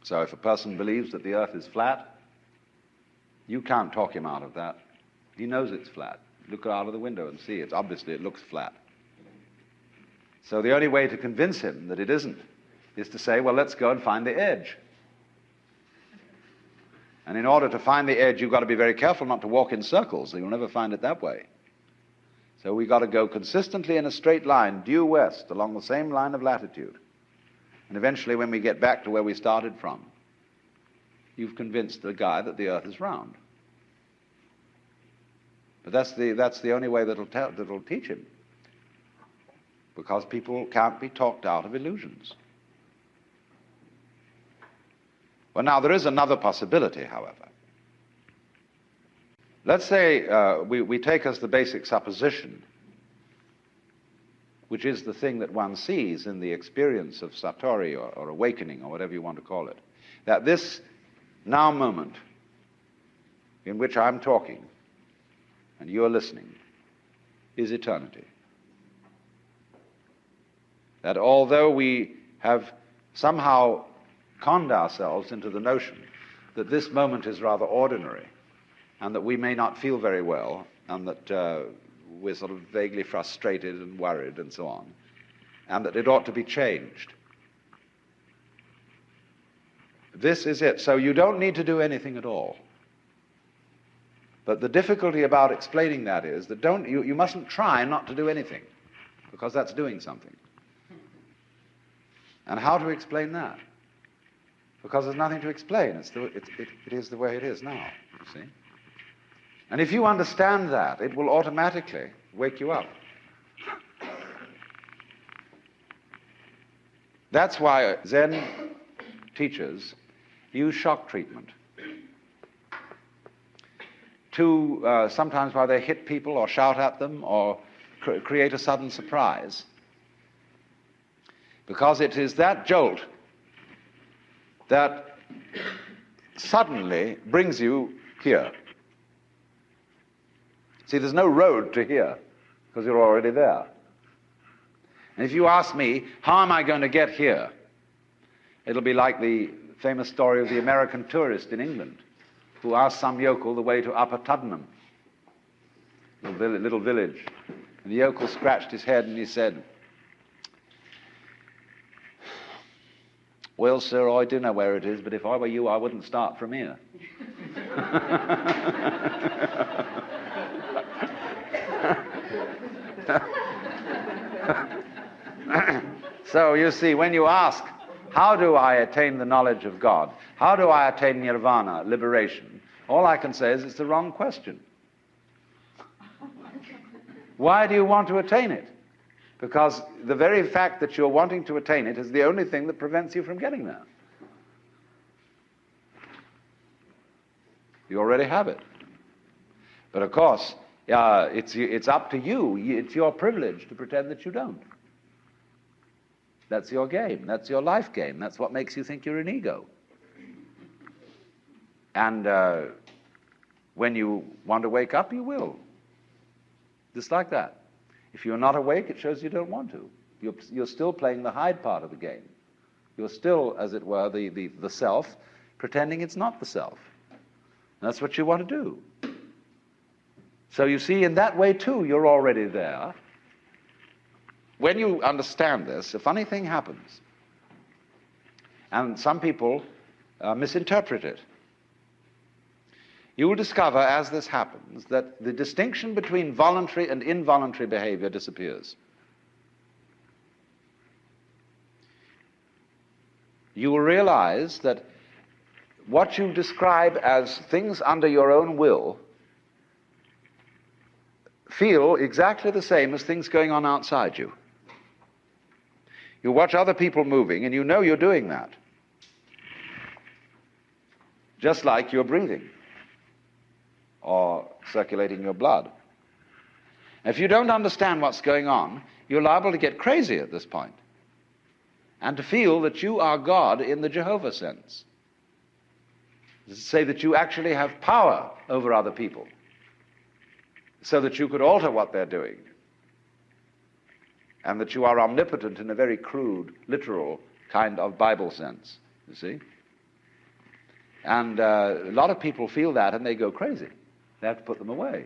So if a person believes that the earth is flat, you can't talk him out of that. He knows it's flat. Look out of the window and see it. Obviously, it looks flat. So the only way to convince him that it isn't is to say, well, let's go and find the edge. And in order to find the edge, you've got to be very careful not to walk in circles, so you'll never find it that way. So we've got to go consistently in a straight line, due west, along the same line of latitude. And eventually, when we get back to where we started from, you've convinced the guy that the earth is round. But that's the only way that'll teach him. Because people can't be talked out of illusions. Well, now, there is another possibility, however. Let's say we take as the basic supposition, which is the thing that one sees in the experience of Satori or awakening, or whatever you want to call it, that this now moment in which I'm talking and you're listening is eternity. That although we have somehow conned ourselves into the notion that this moment is rather ordinary and that we may not feel very well and that we're sort of vaguely frustrated and worried and so on, and that it ought to be changed. This is it. So you don't need to do anything at all. But the difficulty about explaining that is that you mustn't try not to do anything, because that's doing something. And how to explain that? Because there's nothing to explain. It is the way it is now, you see. And if you understand that, it will automatically wake you up. That's why Zen teachers use shock treatment to sometimes while they hit people or shout at them or create a sudden surprise. Because it is that jolt that suddenly brings you here. See, there's no road to here, because you're already there. And if you ask me, how am I going to get here? It'll be like the famous story of the American tourist in England who asked some yokel the way to Upper Tuddenham, little village. And the yokel scratched his head and he said, "Well, sir, I do know where it is, but if I were you, I wouldn't start from here." So you see, when you ask, how do I attain the knowledge of God? How do I attain nirvana, liberation? All I can say is it's the wrong question. Why do you want to attain it? Because the very fact that you're wanting to attain it is the only thing that prevents you from getting there. You already have it. But of course, it's up to you. It's your privilege to pretend that you don't. That's your game. That's your life game. That's what makes you think you're an ego. And when you want to wake up, you will. Just like that. If you're not awake, it shows you don't want to. You're still playing the hide part of the game. You're still, as it were, the self, pretending it's not the self. That's what you want to do. So you see, in that way, too, you're already there. When you understand this, a funny thing happens. And some people misinterpret it. You will discover, as this happens, that the distinction between voluntary and involuntary behavior disappears. You will realize that what you describe as things under your own will feel exactly the same as things going on outside you. You watch other people moving, and you know you're doing that. Just like you're breathing or circulating your blood. If you don't understand what's going on, you're liable to get crazy at this point and to feel that you are God in the Jehovah sense. To say that you actually have power over other people so that you could alter what they're doing, and that you are omnipotent in a very crude, literal kind of Bible sense, you see? And a lot of people feel that and they go crazy. They have to put them away.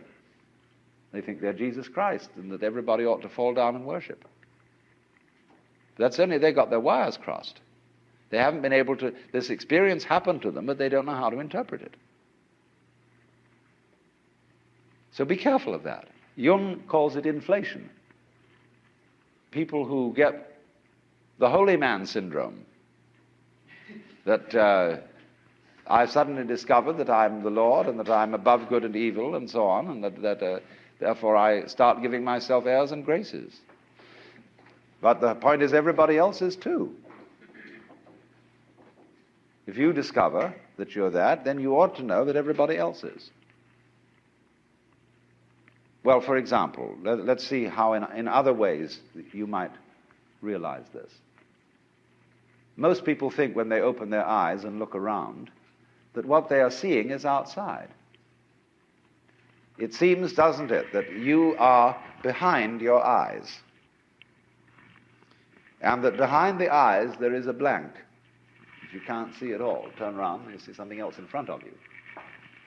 They think they're Jesus Christ and that everybody ought to fall down and worship. That's only they got their wires crossed. They haven't been able to, this experience happened to them, but they don't know how to interpret it. So be careful of that. Jung calls it inflation. People who get the holy man syndrome, that I suddenly discovered that I'm the Lord and that I'm above good and evil and so on, and that therefore I start giving myself airs and graces. But the point is everybody else is too. If you discover that you're that, then you ought to know that everybody else is. Well, for example, let's see how in other ways you might realize this. Most people think when they open their eyes and look around that what they are seeing is outside. It seems, doesn't it, that you are behind your eyes, and that behind the eyes there is a blank. You can't see at all. Turn around and you see something else in front of you.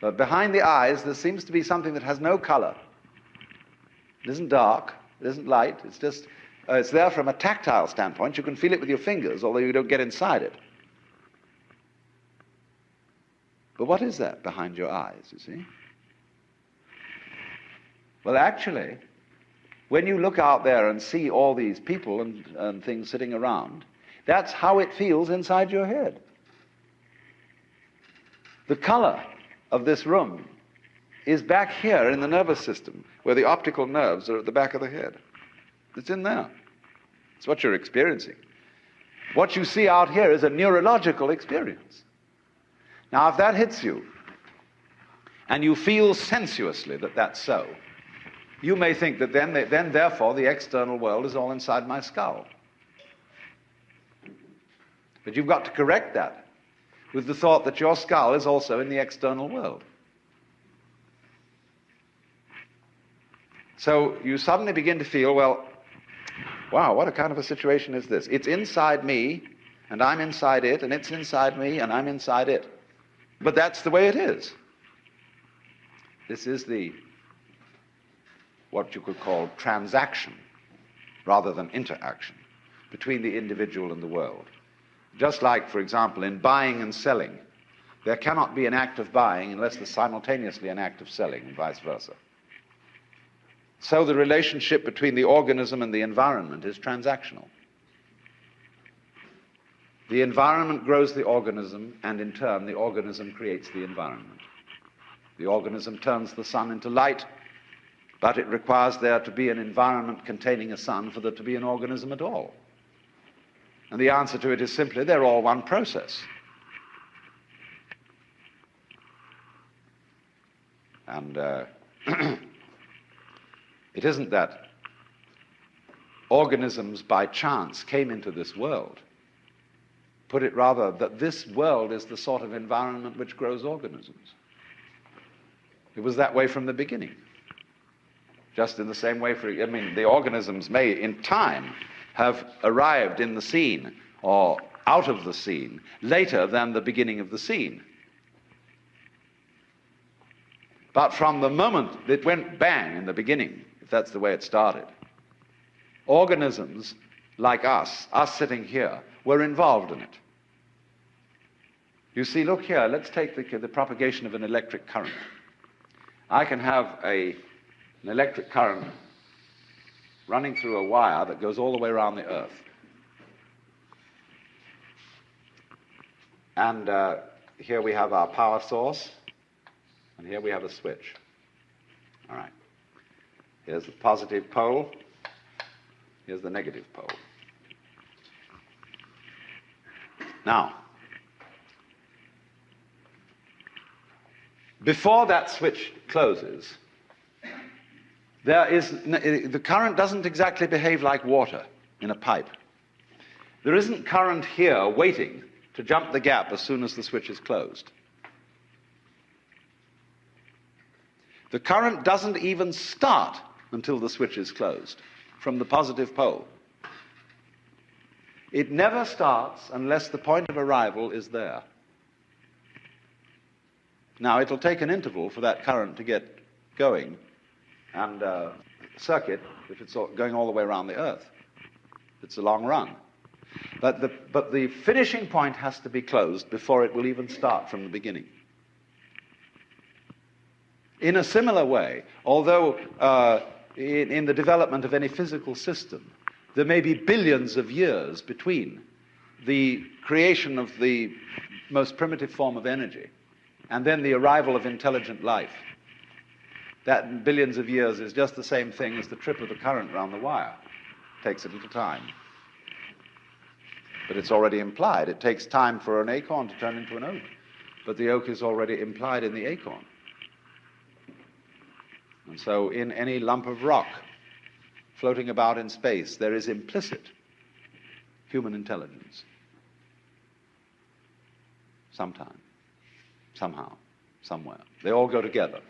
But behind the eyes there seems to be something that has no color. It isn't dark, it isn't light, it's just, it's there from a tactile standpoint. You can feel it with your fingers, although you don't get inside it. But what is that behind your eyes, you see? Well, actually, when you look out there and see all these people and things sitting around, that's how it feels inside your head. The color of this room is back here in the nervous system, where the optical nerves are at the back of the head. It's in there. It's what you're experiencing. What you see out here is a neurological experience. Now, if that hits you, and you feel sensuously that that's so, you may think that then therefore, the external world is all inside my skull. But you've got to correct that with the thought that your skull is also in the external world. So you suddenly begin to feel, well, wow, what a kind of a situation is this? It's inside me, and I'm inside it, and it's inside me, and I'm inside it. But that's the way it is. This is what you could call transaction, rather than interaction, between the individual and the world. Just like, for example, in buying and selling, there cannot be an act of buying unless there's simultaneously an act of selling, and vice versa. So the relationship between the organism and the environment is transactional. The environment grows the organism, and in turn the organism creates the environment. The organism turns the sun into light, but it requires there to be an environment containing a sun for there to be an organism at all. And the answer to it is simply, they're all one process. And it isn't that organisms by chance came into this world. Put it rather that this world is the sort of environment which grows organisms. It was that way from the beginning. Just in the same way, the organisms may, in time, have arrived in the scene or out of the scene later than the beginning of the scene. But from the moment it went bang in the beginning, if that's the way it started, organisms like us sitting here, were involved in it. You see, look here, let's take the propagation of an electric current. I can have an electric current running through a wire that goes all the way around the Earth. And here we have our power source, and here we have a switch. All right. Here's the positive pole. Here's the negative pole. Now, before that switch closes, the current doesn't exactly behave like water in a pipe. There isn't current here waiting to jump the gap as soon as the switch is closed. The current doesn't even start until the switch is closed from the positive pole. It never starts unless the point of arrival is there. Now, it'll take an interval for that current to get going, and circuit, if it's going all the way around the Earth. It's a long run. But the finishing point has to be closed before it will even start from the beginning. In a similar way, although in the development of any physical system, there may be billions of years between the creation of the most primitive form of energy and then the arrival of intelligent life. That billions of years is just the same thing as the trip of the current round the wire. It takes a little time. But it's already implied. It takes time for an acorn to turn into an oak. But the oak is already implied in the acorn. And so in any lump of rock floating about in space, there is implicit human intelligence. Sometime, somehow, somewhere. They all go together.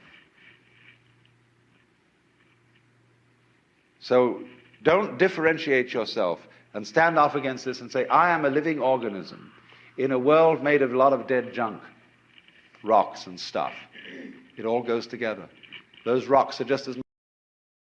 So don't differentiate yourself and stand off against this and say, I am a living organism in a world made of a lot of dead junk, rocks and stuff. It all goes together. Those rocks are just as